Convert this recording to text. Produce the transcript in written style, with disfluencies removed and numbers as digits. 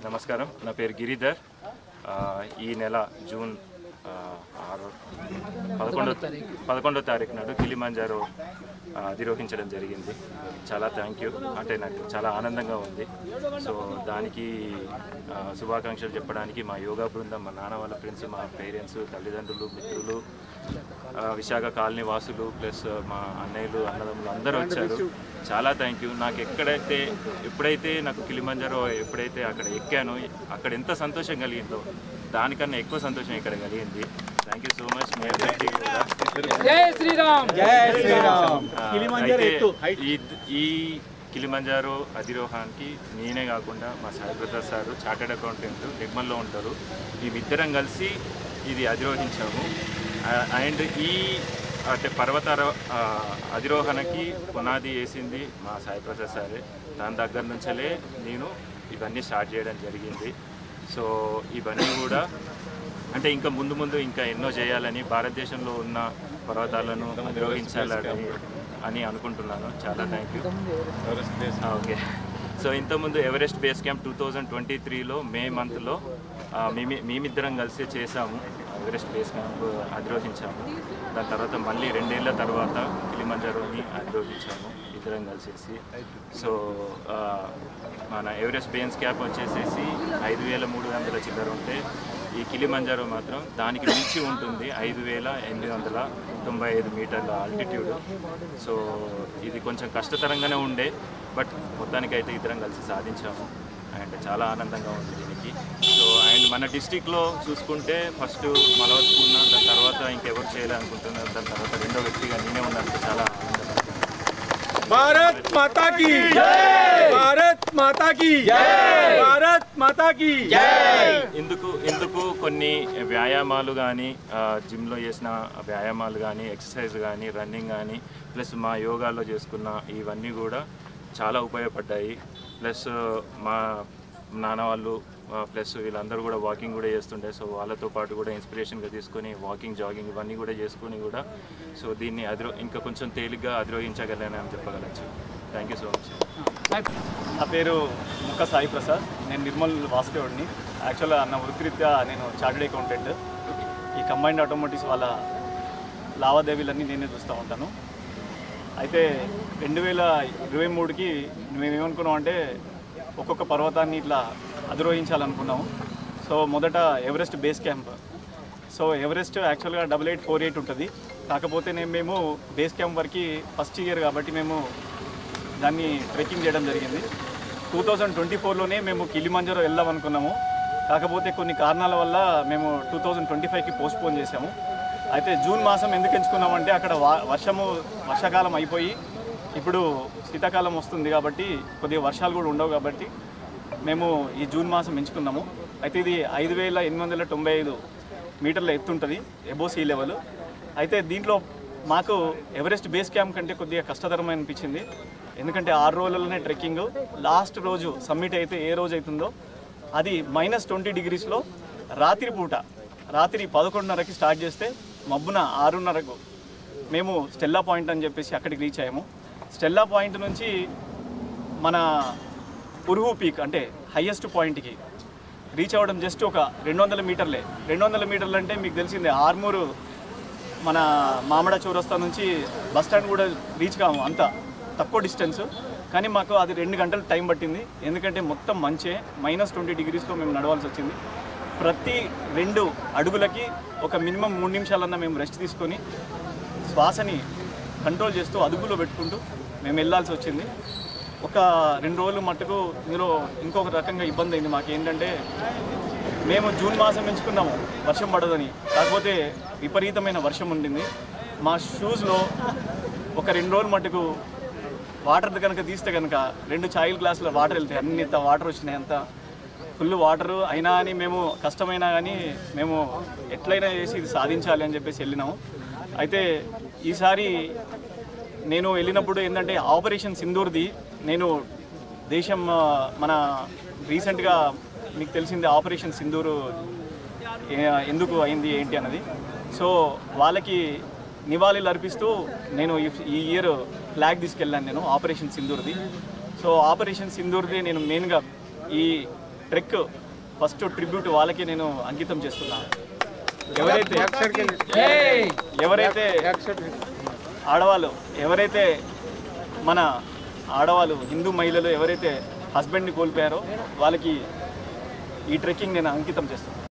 నమస్కారం, నా పేరు గిరిధర్. ఈ నెల జూన్ 11వ తారీఖు నాడు కిలిమంజారో అధిరోహించడం జరిగింది. చాలా థ్యాంక్ యూ. అంటే నాకు చాలా ఆనందంగా ఉంది. సో దానికి శుభాకాంక్షలు చెప్పడానికి మా యోగా బృందం, మా నాన్న వాళ్ళ ఫ్రెండ్స్, మా పేరెంట్స్, తల్లిదండ్రులు, మిత్రులు, విశాఖ కాలనీ వాసులు, ప్లస్ మా అన్నయ్యలు, అన్నదమ్ములు అందరూ వచ్చారు. చాలా థ్యాంక్ యూ. నాకు ఎప్పుడైతే నాకు కిలిమంజారో ఎప్పుడైతే అక్కడ ఎక్కానో అక్కడ ఎంత సంతోషం కలిగిందో దానికన్నా ఎక్కువ సంతోషం ఇక్కడ కలిగింది. Thank you so much. మీ అందరికీ కూడా జై శ్రీరామ్. జై శ్రీరామ్. ఈ కిలిమంజారో అధిరోహానికి నేనే కాకుండా మా Sai Prasad sir chartered accountant నిర్మల్లో ఉంటారు. మేమిద్దరం కలిసి ఇది అధిరోహించాము. అండ్ ఈ అంటే పర్వతార అధిరోహణకి పునాది వేసింది మా సాయి ప్రసాద్ సారే. దాని దగ్గర నుంచే నేను ఇవన్నీ స్టార్ట్ చేయడం జరిగింది. సో ఇవన్నీ కూడా అంటే ఇంకా ముందు ఇంకా ఎన్నో చేయాలని, భారతదేశంలో ఉన్న పర్వతాలను అధిరోహించాలని అనుకుంటున్నాను. చాలా థ్యాంక్ యూ. ఓకే. సో ఇంతకుముందు ఎవరెస్ట్ బేస్ క్యాంప్ 2023లో మే మంత్లో మేమిద్దరం కలిసి చేసాము. ఎవరెస్ట్ బేస్ క్యాంప్ అధిరోహించాము. దాని తర్వాత మళ్ళీ 2 ఏళ్ల తర్వాత కిలిమంజారోని అధిరోహించాము ఇద్దరం కలిసేసి. సో మన ఎవరెస్ట్ బేస్ క్యాంప్ వచ్చేసేసి 5300 చిల్లర ఉంటే ఈ కిలిమంజారో మాత్రం దానికి మించి ఉంటుంది 5895 మీటర్ల ఆల్టిట్యూడ్. సో ఇది కొంచెం కష్టతరంగానే ఉండే, బట్ మొత్తానికైతే ఇద్దరం కలిసి సాధించాము అండ్ చాలా ఆనందంగా ఉంది దీనికి. సో అండ్ మన డిస్టిక్లో చూసుకుంటే ఫస్ట్ మలవత్ పూర్ణ, దాని తర్వాత ఇంకెవరు చేయాలి అనుకుంటున్నారు, దాని తర్వాత రెండో వ్యక్తిగా నేనే ఉన్నందుకు చాలా ఆనందంగా. भारत माता की जय, भारत माता की जय, भारत माता की जय. ఇందుకు కొన్ని వ్యాయామాలు కానీ, జిమ్లో చేసిన వ్యాయామాలు కానీ, ఎక్సర్సైజ్ కానీ, రన్నింగ్ కానీ, ప్లస్ మా యోగాలో చేసుకున్న ఇవన్నీ కూడా చాలా ఉపయోగపడ్డాయి. ప్లస్ మా నాన్న వాళ్ళు ప్లస్ వీళ్ళందరూ కూడా వాకింగ్ కూడా చేస్తుండే. సో వాళ్ళతో పాటు కూడా ఇన్స్పిరేషన్గా తీసుకొని వాకింగ్, జాగింగ్ ఇవన్నీ కూడా చేసుకొని కూడా సో దీన్ని ఇంకా కొంచెం తేలిగ్గా అధిరోహించగలనని చెప్పగలచ్చు. Thank you so much. నా పేరు ముక్క సాయి ప్రసాద్. నేను నిర్మల్ వాస్తవుడిని. యాక్చువల్గా నా వృత్తిరీత్యా నేను చార్టెడ్ అకౌంటెంట్. ఈ కంబైన్డ్ ఆటోమోటివ్స్ వాళ్ళ లావాదేవీలన్నీ నేనే చూస్తూ ఉంటాను. అయితే 2023కి మేమేమనుకున్నాం అంటే ఒక్కొక్క పర్వతాన్ని ఇట్లా అధిరోహించాలనుకున్నాము. సో మొదట Everest base camp. So Everest యాక్చువల్గా 8848 ఉంటుంది. కాకపోతే మేము బేస్ క్యాంప్ వరకు ఫస్ట్ ఇయర్ కాబట్టి మేము దాన్ని ట్రెక్కింగ్ చేయడం జరిగింది. 2024లోనే మేము కిలిమంజారో వెళ్దాం అనుకున్నాము. కాకపోతే కొన్ని కారణాల వల్ల మేము 2025కి పోస్ట్పోన్ చేసాము. అయితే జూన్ మాసం ఎందుకు ఎంచుకున్నామంటే అక్కడ వర్షాకాలం అయిపోయి ఇప్పుడు శీతాకాలం వస్తుంది కాబట్టి కొద్దిగా వర్షాలు కూడా ఉండవు కాబట్టి మేము ఈ జూన్ మాసం ఎంచుకున్నాము. అయితే ఇది 5895 మీటర్ల ఎత్తుంటుంది, ఎబో సీ లెవెల్. అయితే దీంట్లో మాకు ఎవరెస్ట్ బేస్ క్యాంప్ కంటే కొద్దిగా కష్టతరమైన అనిపించింది. ఎందుకంటే 6 రోజులలోనే ట్రెక్కింగ్. లాస్ట్ రోజు సమ్మిట్ అయితే ఏ రోజు అవుతుందో అది -20 డిగ్రీస్లో రాత్రి 11:30కి స్టార్ట్ చేస్తే మబ్బున 6:30కు మేము స్టెల్లా పాయింట్ అని చెప్పేసి అక్కడికి రీచ్ అయ్యాము. స్టెల్లా పాయింట్ నుంచి మన పురుహు పీక్ అంటే హయ్యెస్ట్ పాయింట్కి రీచ్ అవ్వడం జస్ట్ ఒక 200 మీటర్లే. 200 మీటర్లు అంటే మీకు తెలిసిందే, ఆర్మూరు మన మామిడ చౌరస్తా నుంచి బస్ స్టాండ్ కూడా రీచ్ కాము, అంత తక్కువ డిస్టెన్స్. కానీ మాకు అది 2 గంటలు టైం పట్టింది. ఎందుకంటే మొత్తం మంచే, -20 డిగ్రీస్లో మేము నడవాల్సి వచ్చింది. ప్రతి 2 అడుగులకి ఒక మినిమం 3 నిమిషాలన్నా మేము రెస్ట్ తీసుకొని శ్వాసని కంట్రోల్ చేస్తూ అదుపులో పెట్టుకుంటూ మేము వెళ్ళాల్సి వచ్చింది. ఒక 2 రోజులు మట్టుకు ఇందులో ఇంకొక రకంగా ఇబ్బంది అయింది మాకు. ఏంటంటే మేము జూన్ మాసం ఎంచుకున్నాము వర్షం పడదని, కాకపోతే విపరీతమైన వర్షం ఉండింది. మా షూస్లో ఒక 2 రోజులు మట్టుకు వాటర్ కనుక తీస్తే కనుక 2 చాయిల్ గ్లాసుల వాటర్ వెళ్తాయి, అన్ని వాటర్ వచ్చినాయి, అంత ఫుల్ వాటరు. అయినా అని మేము కష్టమైనా కానీ మేము ఎట్లయినా చేసి ఇది సాధించాలి అని చెప్పేసి వెళ్ళినాము. అయితే ఈసారి నేను వెళ్ళినప్పుడు ఏంటంటే ఆపరేషన్ సింధూర్ది నేను దేశం మన రీసెంట్గా మీకు తెలిసిందే ఆపరేషన్ సింధూరు ఎందుకు అయింది ఏంటి అన్నది. సో వాళ్ళకి నివాళులు అర్పిస్తూ నేను ఈ ఇయర్ ఫ్లాగ్ తీసుకెళ్ళాను నేను ఆపరేషన్ సింధూర్ది. సో ఆపరేషన్ సింధూర్ది నేను మెయిన్గా ఈ ట్రెక్ ఫస్ట్ ట్రిబ్యూట్ వాళ్ళకి నేను అంకితం చేస్తున్నాను. ఎవరైతే ఆడవాళ్ళు, ఎవరైతే మన ఆడవాళ్ళు హిందూ మహిళలు ఎవరైతే హస్బెండ్ని కోల్పోయారో వాళ్ళకి ఈ ట్రెక్కింగ్ నేను అంకితం చేస్తున్నాను.